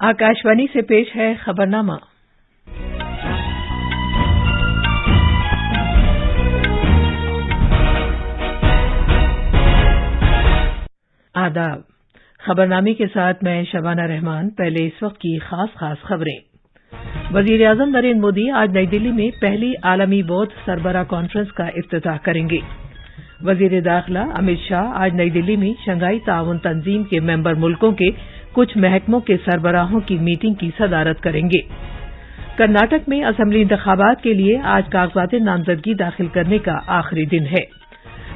आकाशवाणी से पेश है खबरनामा। आदाब। खबरनामे के साथ मैं शबाना रहमान। पहले इस वक्त की खास खबरें। वजीर-ए-आज़म नरेंद्र मोदी आज नई दिल्ली में पहली आलमी बौद्ध सरबराह कॉन्फ्रेंस का इफ्तिताह करेंगे। वजीर दाखिला अमित शाह आज नई दिल्ली में शंघाई ताउन तंजीम के मेंबर मुल्कों के कुछ महकमों के सरबराहों की मीटिंग की सदारत करेंगे। कर्नाटक में असेंबली इंतखाबात के लिए आज कागजात नामजदगी दाखिल करने का आखिरी दिन है।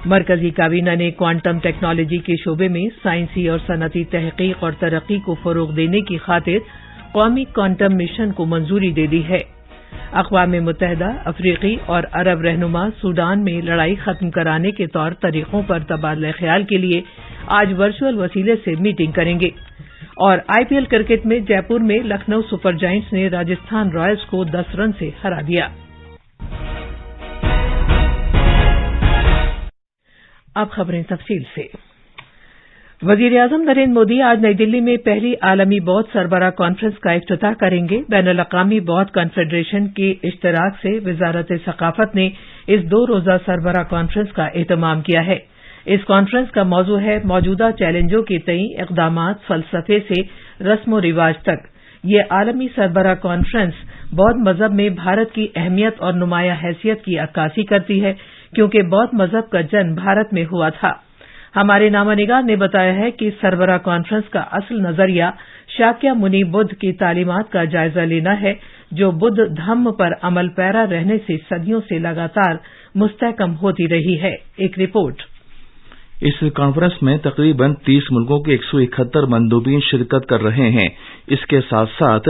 मरकजी काबीना ने क्वांटम टेक्नोलॉजी के शोबे में साइंसी और सनती तहकीक और तरक्की को फरोग देने की खातिर कौमी क्वांटम मिशन को मंजूरी दे दी है। अक़वाम मुत्तहिदा, अफ्रीकी और अरब रहनुमा सूडान में लड़ाई खत्म कराने के तौर तरीकों पर तबादला ख्याल के लिए आज वर्चुअल वसीले से मीटिंग करेंगे। और आईपीएल क्रिकेट में जयपुर में लखनऊ सुपर जायंट्स ने राजस्थान रॉयल्स को 10 रन से हरा दिया। अब खबरें तफसील से। वजीर-ए-आज़म नरेंद्र मोदी आज नई दिल्ली में पहली आलमी बौद्ध सरबराह कॉन्फ्रेंस का इफ्तिताह करेंगे। बैनुल-अक़वामी बौद्ध कॉन्फेडरेशन के इश्तराक से वज़ारत सक़ाफ़त ने इस 2 रोज़ा सरबराह कॉन्फ्रेंस का एहतमाम किया है। इस कॉन्फ्रेंस का मौजू है मौजूदा चैलेंजों के तई इक़दामात, फ़लसफ़े से रस्म व रिवाज तक। ये आलमी सरबराह कॉन्फ्रेंस बौद्ध मज़हब में भारत की अहमियत और नुमाया हैसियत की अक्कासी करती है, क्योंकि बौद्ध मज़हब का जन्म भारत में हुआ था। हमारे नामानिगार ने बताया है कि सरबराह कॉन्फ्रेंस का असल नजरिया शाक्य मुनि बुद्ध की तालीमात का जायजा लेना है, जो बुद्ध धम्म पर अमल पैरा रहने से सदियों से लगातार मुस्तहकम होती रही है। एक रिपोर्ट। इस कॉन्फ्रेंस में तकरीबन 30 मुल्कों के 171 मंदूबीन शिरकत कर रहे हैं। इसके साथ साथ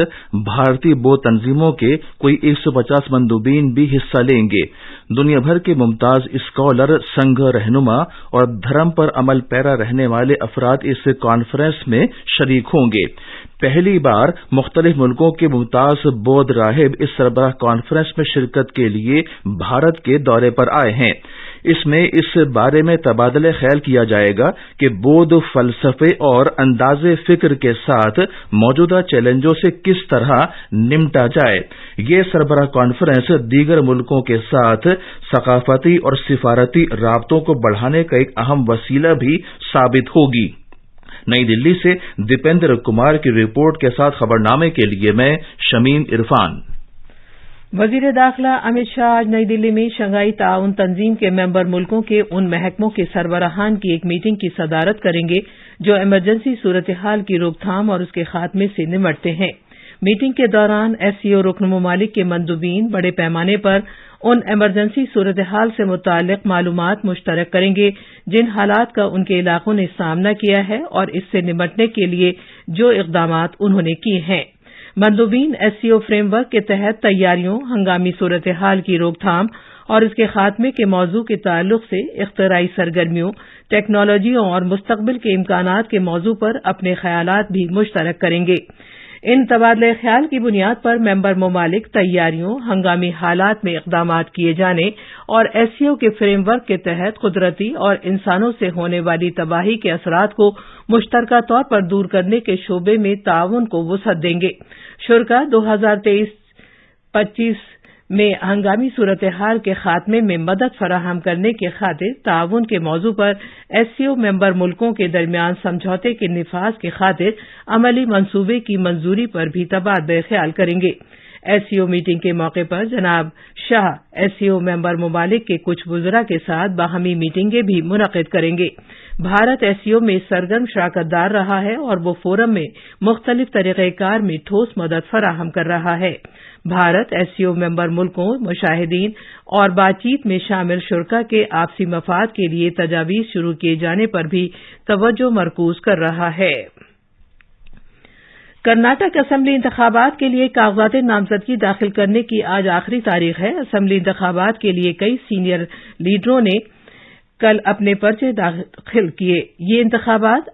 भारतीय बौद्ध तंजीमों के कोई 150 मंदूबीन भी हिस्सा लेंगे। दुनिया भर के मुमताज स्कॉलर, संघ रहनुमा और धर्म पर अमल पैरा रहने वाले अफराद इस कॉन्फ्रेंस में शरीक होंगे। पहली बार मुख्तलिफ मुल्कों के मुमताज बौद्ध राहिब इस सरबराह कॉन्फ्रेंस में शिरकत के लिए भारत के दौरे पर आए हैं। इसमें इस बारे में तबादला ख्याल किया जाएगा कि बौद्ध फलसफे और अंदाज़े फिक्र के साथ मौजूदा चैलेंजों से किस तरह निपटा जाए। ये सरबराह कॉन्फ्रेंस दीगर मुल्कों के साथ सकाफती और सिफारती राबतों को बढ़ाने का एक अहम वसीला भी साबित होगी। नई दिल्ली से दीपेंद्र कुमार की रिपोर्ट के साथ खबरनामे के लिए मैं शमीम इरफान। वजीर दाखिला अमित शाह आज नई दिल्ली में शंघाई ताउन तंजीम के मेंबर मुल्कों के उन महकमों के सरबराहान की एक मीटिंग की सदारत करेंगे जो इमरजेंसी सूरत हाल की रोकथाम और उसके खात्मे से निमटते हैं। मीटिंग के दौरान एससीओ रुकन ममालिक के मंदूबीन बड़े पैमाने पर उन इमरजेंसी सूरत हाल से मुताल्लिक मालूमात मुश्तरक करेंगे जिन हालात का उनके इलाकों ने सामना किया है और इससे निमटने के लिए जो इक़दामात उन्होंने किए हैं। मंदूबीन एससीओ फ्रेमवर्क के तहत तैयारियों, हंगामी सूरत हाल की रोकथाम और इसके खात्मे के मौजू के ताल्लुक से इख्तिराई सरगर्मियों, टेक्नोलॉजियों और मुस्तकबिल के इम्कानात के मौजू पर अपने ख्यालात भी मुश्तरक करेंगे। इन तबादले ख्याल की बुनियाद पर मेंबर ममालिक तैयारियों, हंगामी हालात में इक़दामात किए जाने और एससीओ के फ्रेमवर्क के तहत कुदरती और इंसानों से होने वाली तबाही के असरात को मुश्तरका तौर पर दूर करने के शोबे में ताउन को वुसअत देंगे। शुरा 2023-25 में हंगामी सूरत हाल के खात्मे में मदद फराहम करने के खातिर ताउन के मौजू पर एससीओ मेंबर मुल्कों के दरमियान समझौते के निफाज के खातिर अमली मंसूबे की मंजूरी पर भी तबादला ख्याल करेंगे। एससीओ मीटिंग के मौके पर जनाब शाह एससीओ मेंबर ममालिक के कुछ वुज़रा के साथ बाहमी मीटिंगें भी मुनक़िद करेंगे। भारत एससीओ में सरगर्म शराकतदार रहा है और वो फोरम में मुख्तलिफ तरीक़ेकार में ठोस मदद फराहम कर रहा है। भारत एससीओ मेंबर मुल्कों, मुशाहिदीन और बातचीत में शामिल शुरका के आपसी मफाद के लिए तजावीज़ शुरू किए जाने पर भी तवज्जो मरकूज कर रहा है। कर्नाटक असेंबली इंतखाबात के लिए कागजात नामजदगी दाखिल करने की आज आखिरी तारीख है। असेंबली इंतखाबात के लिए कई सीनियर लीडरों ने कल अपने पर्चे दाखिल किए। ये इंतखाबात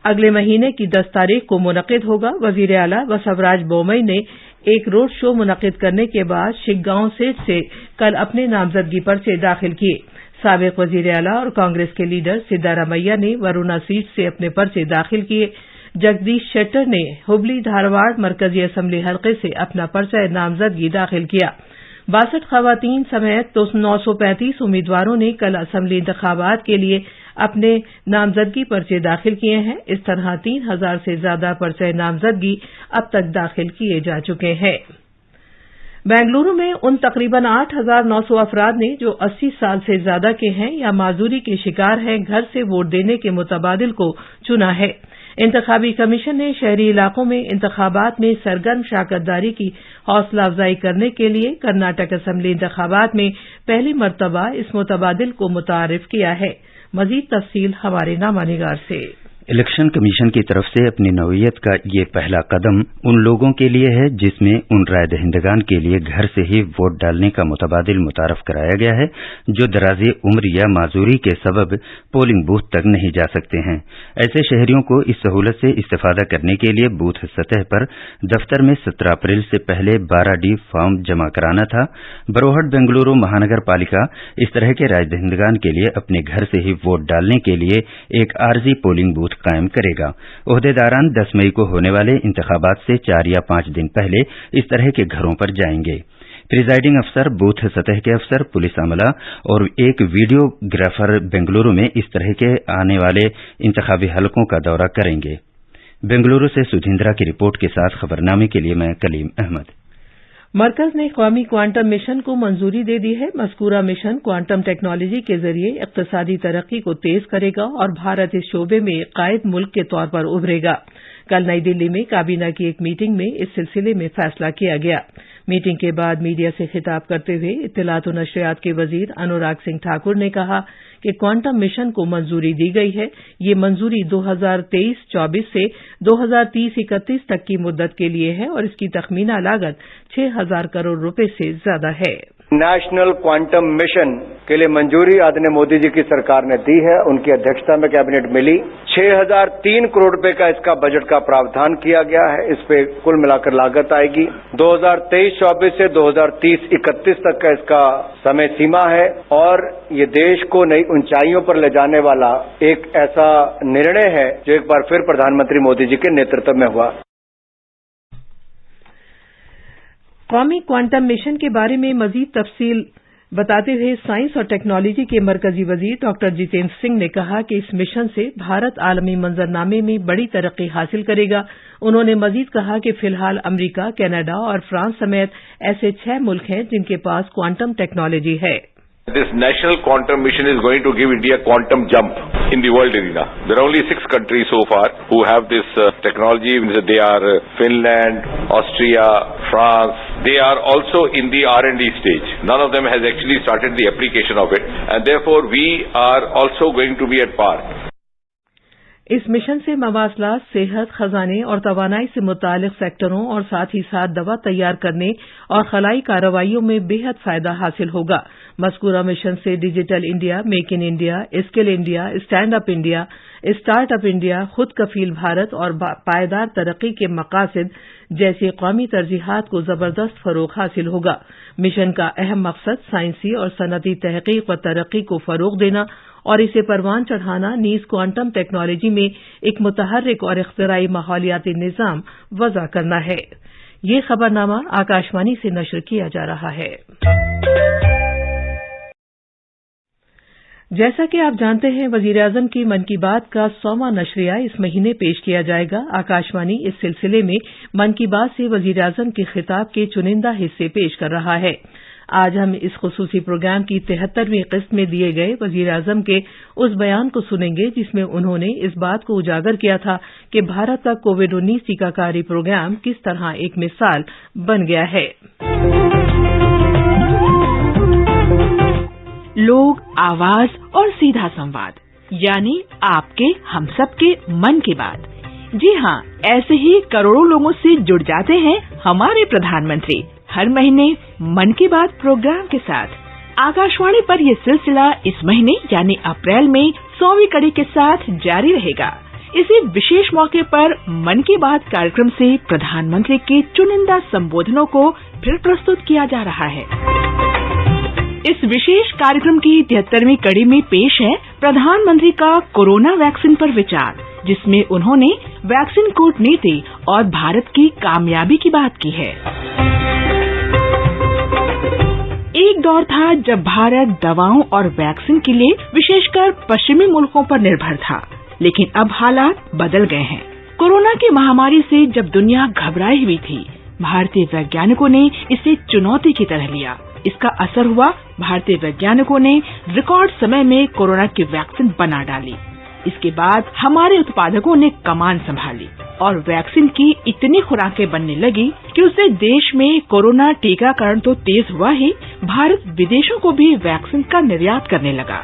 अगले महीने की 10 तारीख को मुनक़िद होगा। वज़ीर आला बसवराज बोमई ने एक रोड शो मुनक़िद करने के बाद शिग्गांव सीट से कल अपने नामजदगी पर्चे दाखिल किए। साबिक़ वज़ीर आला और कांग्रेस के लीडर सिद्दारामैया ने वरुणा सीट से अपने पर्चे दाखिल किए। जगदीश शेट्टर ने हुबली धारवाड़ मरकजी असेंबली हलके से अपना पर्चा नामजदगी दाखिल किया। 62 खवातीन समेत 935 उम्मीदवारों ने कल असेंबली इंतखाबात के लिए अपने नामजदगी पर्चे दाखिल किए हैं। इस तरह 3000 से ज्यादा पर्चे नामजदगी अब तक दाखिल किए जा चुके हैं। बेंगलुरु में उन तकरीबन 8,900 अफराद ने जो 80 साल से ज्यादा के हैं या माजूरी के शिकार हैं घर से वोट देने के मुतबादिल को चुना है। इंतखाबी कमीशन ने शहरी इलाकों में इंतखाबात में सरगर्म शराकतदारी की हौसला अफजाई करने के लिए कर्नाटक असेंबली इंतखाबात में पहली मरतबा इस मुतबादिल को मुतारिफ किया है। मजीद तफसील हमारे नामानिगार से। इलेक्शन कमीशन की तरफ से अपनी नौयत का ये पहला कदम उन लोगों के लिए है जिसमें उन राय दहिंदगान के लिए घर से ही वोट डालने का मुतबादिल मुतारफ कराया गया है जो दराजे उम्र या माजूरी के सबब पोलिंग बूथ तक नहीं जा सकते हैं। ऐसे शहरियों को इस सहूलत से इस्तेफादा करने के लिए बूथ सतह पर दफ्तर में 17 अप्रैल से पहले 12D फॉर्म जमा कराना था। बरोहट बेंगलुरु महानगर पालिका इस तरह के राय दहिंदगान के लिए अपने घर से ही वोट डालने के लिए एक आरजी पोलिंग बूथ कायम करेगा। ओहदेदारान 10 मई को होने वाले इंतखाबात से 4 या 5 दिन पहले इस तरह के घरों पर जाएंगे। प्रिजाइडिंग अफसर, बूथ सतह के अफसर, पुलिस अमला और एक वीडियोग्राफर बेंगलुरु में इस तरह के आने वाले इंतखाबी हलकों का दौरा करेंगे। बेंगलुरु से सुधिंद्रा की रिपोर्ट के साथ खबरनामे के लिए मैं कलीम अहमद। मरकज ने कौमी क्वांटम मिशन को मंजूरी दे दी है। मज़कूरा मिशन क्वांटम टेक्नोलॉजी के जरिए इक्तिसादी तरक्की को तेज करेगा और भारत इस शोबे में कायद मुल्क के तौर पर उभरेगा। कल नई दिल्ली में काबीना की एक मीटिंग में इस सिलसिले में फैसला किया गया। मीटिंग के बाद मीडिया से खिताब करते हुए इत्तलात व नशरियात के वजीर अनुराग सिंह ठाकुर ने कहा कि क्वांटम मिशन को मंजूरी दी गई है। ये मंजूरी 2023-24 से 2030-31 तक की मुद्दत के लिए है और इसकी तखमीना लागत 6,000 करोड़ रुपए से ज्यादा है। नेशनल क्वांटम मिशन के लिए मंजूरी आदरणीय मोदी जी की सरकार ने दी है। उनकी अध्यक्षता में कैबिनेट मिली। 6,003 करोड़ रुपए का इसका बजट का प्रावधान किया गया है। इस पे कुल मिलाकर लागत आएगी 2023-24 से 2030-31 तक का इसका समय सीमा है और ये देश को नई ऊंचाइयों पर ले जाने वाला एक ऐसा निर्णय है जो एक बार फिर प्रधानमंत्री मोदी जी के नेतृत्व में हुआ। कौमी क्वांटम मिशन के बारे में मजीद तफसील बताते हुए साइंस और टेक्नोलॉजी के मरकजी वजीर डॉक्टर जितेंद्र सिंह ने कहा कि इस मिशन से भारत आलमी मंजरनामे में बड़ी तरक्की हासिल करेगा। उन्होंने मजीद कहा कि फिलहाल अमरीका, कनाडा और फ्रांस समेत ऐसे 6 मुल्क हैं जिनके पास क्वांटम टेक्नोलॉजी है। This national quantum mission is going to give India quantum jump in the world arena. There are only 6 countries so far who have this technology. They are Finland, Austria, France. They are also in the R&D stage. None of them has actually started the application of it, and therefore we are also going to be at par. इस mission से मवासलात, सेहत, खजाने और तवानाई से मुतालिक सेक्टरों और साथ ही साथ दवा तैयार करने और खलाई कार्रवाइयों में बेहद फायदा हासिल होगा। मज़कूरा मिशन से digital India, make in India, skill India, stand up India, start up India, खुद कफील भारत और पायदार तरक्की के मकासद जैसी कौमी तरजीहात को जबरदस्त फरोग हासिल होगा। मिशन का अहम मकसद साइंसी और सनती तहकीक व तरक्की को फरोग देना और इसे परवान चढ़ाना नीज क्वांटम टेक्नोलॉजी में एक मुतहर्रिक और इख्तिराई माहौलियाती निज़ाम वज़ा करना है। ये खबरनामा आकाशवाणी से नशर किया जा रहा है। जैसा कि आप जानते हैं, वजीर आजम की मन की बात का 100वां नशरिया इस महीने पेश किया जाएगा। आकाशवाणी इस सिलसिले में मन की बात से वजीर आजम के खिताब के चुनिंदा हिस्से पेश कर रहा है। आज हम इस खुसूसी प्रोग्राम की 73वीं किस्त में दिए गए वजीर आजम के उस बयान को सुनेंगे जिसमें उन्होंने इस बात को उजागर किया था कि भारत का कोविड-19 टीकाकारी प्रोग्राम किस तरह एक मिसाल बन गया है। लोग, आवाज और सीधा संवाद, यानी आपके हम सब के मन की बात। जी हाँ, ऐसे ही करोड़ों लोगों से जुड़ जाते हैं हमारे प्रधानमंत्री हर महीने मन की बात प्रोग्राम के साथ। आकाशवाणी पर यह सिलसिला इस महीने यानी अप्रैल में 100वीं कड़ी के साथ जारी रहेगा। इसी विशेष मौके पर मन की बात कार्यक्रम से प्रधानमंत्री के चुनिंदा संबोधनों को फिर प्रस्तुत किया जा रहा है। इस विशेष कार्यक्रम की 73वीं कड़ी में पेश है प्रधानमंत्री का कोरोना वैक्सीन पर विचार। जिसमें उन्होंने वैक्सीन कूटनीति और भारत की कामयाबी की बात की है। एक दौर था जब भारत दवाओं और वैक्सीन के लिए विशेषकर पश्चिमी मुल्कों पर निर्भर था, लेकिन अब हालात बदल गए हैं। कोरोना की महामारी से जब दुनिया घबराई हुई थी, भारतीय वैज्ञानिकों ने इसे चुनौती की तरह लिया। इसका असर हुआ, भारतीय वैज्ञानिकों ने रिकॉर्ड समय में कोरोना की वैक्सीन बना डाली। इसके बाद हमारे उत्पादकों ने कमान संभाली और वैक्सीन की इतनी खुराकें बनने लगी कि उससे देश में कोरोना टीकाकरण तो तेज हुआ ही, भारत विदेशों को भी वैक्सीन का निर्यात करने लगा।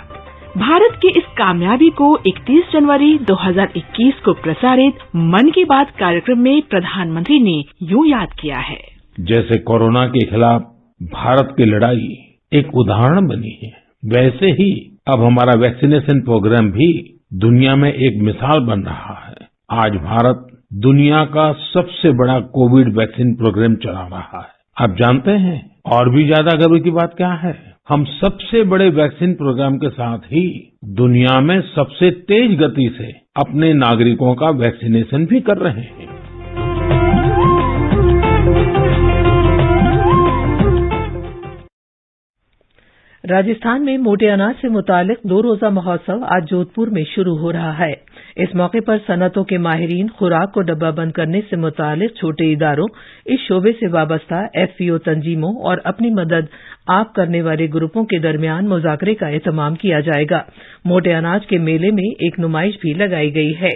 भारत की इस कामयाबी को 31 जनवरी 2021 को प्रसारित मन की बात कार्यक्रम में प्रधानमंत्री ने यूं याद किया है। जैसे कोरोना के खिलाफ भारत की लड़ाई एक उदाहरण बनी है, वैसे ही अब हमारा वैक्सीनेशन प्रोग्राम भी दुनिया में एक मिसाल बन रहा है। आज भारत दुनिया का सबसे बड़ा कोविड वैक्सीन प्रोग्राम चला रहा है। आप जानते हैं और भी ज्यादा गर्व की बात क्या है? हम सबसे बड़े वैक्सीन प्रोग्राम के साथ ही दुनिया में सबसे तेज गति से अपने नागरिकों का वैक्सीनेशन भी कर रहे हैं। राजस्थान में मोटे अनाज से मुतालिक 2 रोजा महोत्सव आज जोधपुर में शुरू हो रहा है। इस मौके पर सनअतों के माहिरीन, खुराक को डब्बाबंद करने से मुतालिक छोटे इदारों, इस शोबे से वाबस्ता एफपीओ तंजीमों और अपनी मदद आप करने वाले ग्रुपों के दरमियान मुज़ाकरे का एहतमाम किया जाएगा। मोटे अनाज के मेले में एक नुमाइश भी लगाई गई है।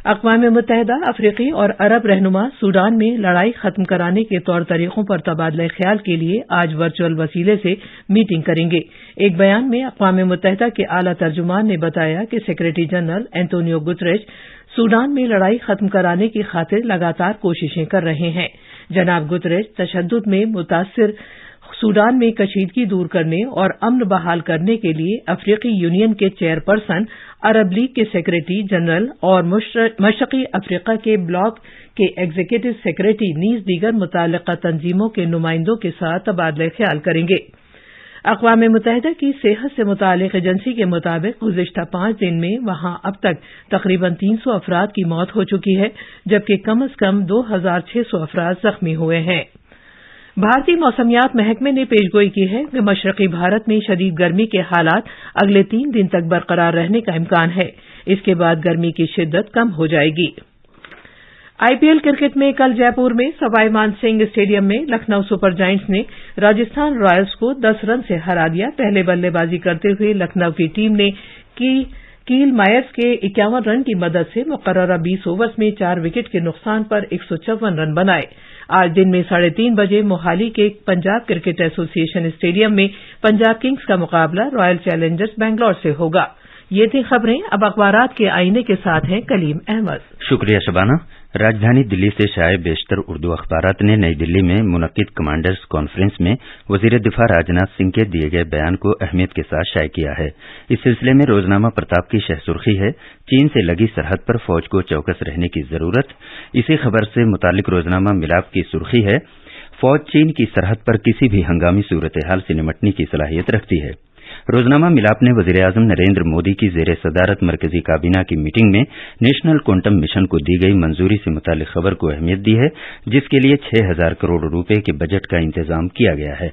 अक़वाम मुत्तहिदा, अफ्रीकी और अरब रहनुमा सूडान में लड़ाई खत्म कराने के तौर तरीकों पर तबादला ख्याल के लिए आज वर्चुअल वसीले से मीटिंग करेंगे। एक बयान में अक़वाम मुत्तहिदा के आला तर्जुमान ने बताया कि secretary general Antonio Guterres Sudan में लड़ाई खत्म कराने की खातिर लगातार कोशिशें कर रहे हैं। जनाब गुतरेश तशद्दुद में मुतासिर सूडान में कशीदगी दूर करने और अमन बहाल करने के लिए अफ्रीकी यूनियन के चेयरपर्सन, अरब लीग के सेक्रेटरी जनरल और मशरक़ी अफ्रीका के ब्लॉक के एग्जीक्यूटिव सेक्रेटरी नीज दीगर मुताल्लिक़ा तंजीमों के नुमाइंदों के साथ तबादला ख्याल करेंगे। अक़वाम मुत्तहिदा की सेहत से मुताल्लिक़ एजेंसी के मुताबिक गुज़िश्ता 5 दिन में वहां अब तक तकरीबन 300 अफराद की मौत हो चुकी है, जबकि कम से कम 2600 अफराद जख्मी हुए हैं। भारतीय मौसमियात महकमे ने पेशगोई की है कि मशरक़ी भारत में शदीद गर्मी के हालात अगले 3 दिन तक बरकरार रहने का इम्कान है। इसके बाद गर्मी की शिद्दत कम हो जाएगी। आईपीएल क्रिकेट में कल जयपुर में सवाई मानसिंह स्टेडियम में लखनऊ सुपर जायंट्स ने राजस्थान रॉयल्स को 10 रन से हरा दिया। पहले बल्लेबाजी करते हुए लखनऊ की टीम ने कील मायर्स के 51 रन की मदद से मुकर्ररा 20 ओवर्स में 4 विकेट के नुकसान पर 154 रन बनाए। आज दिन में 3:30 बजे मोहाली के पंजाब क्रिकेट एसोसिएशन स्टेडियम में पंजाब किंग्स का मुकाबला रॉयल चैलेंजर्स बैंगलोर से होगा। ये थी खबरें। अब अखबारात के आईने के साथ हैं कलीम अहमद। शुक्रिया शबाना। राजधानी दिल्ली से शाये बेशतर उर्दू अखबारात ने नई दिल्ली में मुनक्किद कमांडर्स कॉन्फ्रेंस में वजीर दिफा राजनाथ सिंह के दिए गए बयान को अहमियत के साथ शाये किया है। इस सिलसिले में रोजनामा प्रताप की शहसुर्खी है, चीन से लगी सरहद पर फौज को चौकस रहने की जरूरत। इसी खबर से मुतालिक रोजनामा मिलाप की सुर्खी है, फौज चीन की सरहद पर किसी भी हंगामी सूरत हाल से निपटने की सलाहियत रखती है। रोजनामा मिलाप ने वज़ीर-ए-आज़म नरेंद्र मोदी की ज़ेर सदारत मरकजी काबीना की मीटिंग में नेशनल क्वांटम मिशन को दी गई मंजूरी से मुतालिक खबर को अहमियत दी है, जिसके लिए 6,000 करोड़ रुपए के बजट का इंतजाम किया गया है।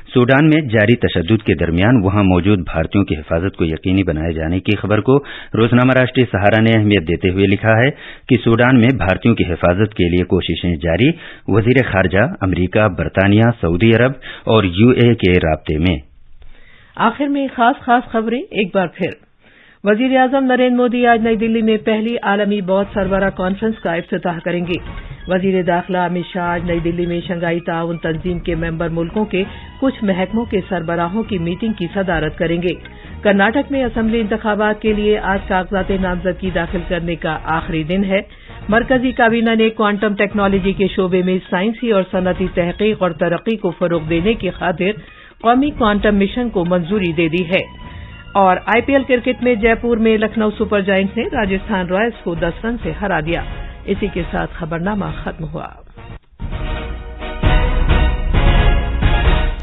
सूडान में जारी तशद्दुद के दरमियान वहां मौजूद भारतीयों की हिफाजत को यकीनी बनाए जाने की खबर को रोजनामा राष्ट्रीय सहारा ने अहमियत देते हुए लिखा है कि सूडान में भारतीयों की हिफाजत के लिए कोशिशें जारी, वज़ीर खारजा अमरीका, बरतानिया, सऊदी अरब और यूएई के राब्ते में। आखिर में खास खबरें एक बार फिर। वजीर आजम नरेंद्र मोदी आज नई दिल्ली में पहली आलमी बौद्ध सरबराह कॉन्फ्रेंस का इफ्तिताह करेंगे। वजीर दाखिला अमित शाह आज नई दिल्ली में शंघाई ताउन तंजीम के मेंबर मुल्कों के कुछ महकमों के सरबराहों की मीटिंग की सदारत करेंगे। कर्नाटक में असेंबली इंतखाबात के लिए आज कागजात नामजदगी दाखिल करने का आखिरी दिन है। मरकजी काबीना ने क्वांटम टेक्नोलॉजी के शोबे में साइंसी और सनअती तहकीक और तरक्की को फरोग देने की खातिर कौमी क्वांटम मिशन को मंजूरी दे दी है। और आईपीएल क्रिकेट में जयपुर में लखनऊ सुपर जायंट्स ने राजस्थान रॉयल्स को 10 रन से हरा दिया। इसी के साथ खबरनामा खत्म हुआ।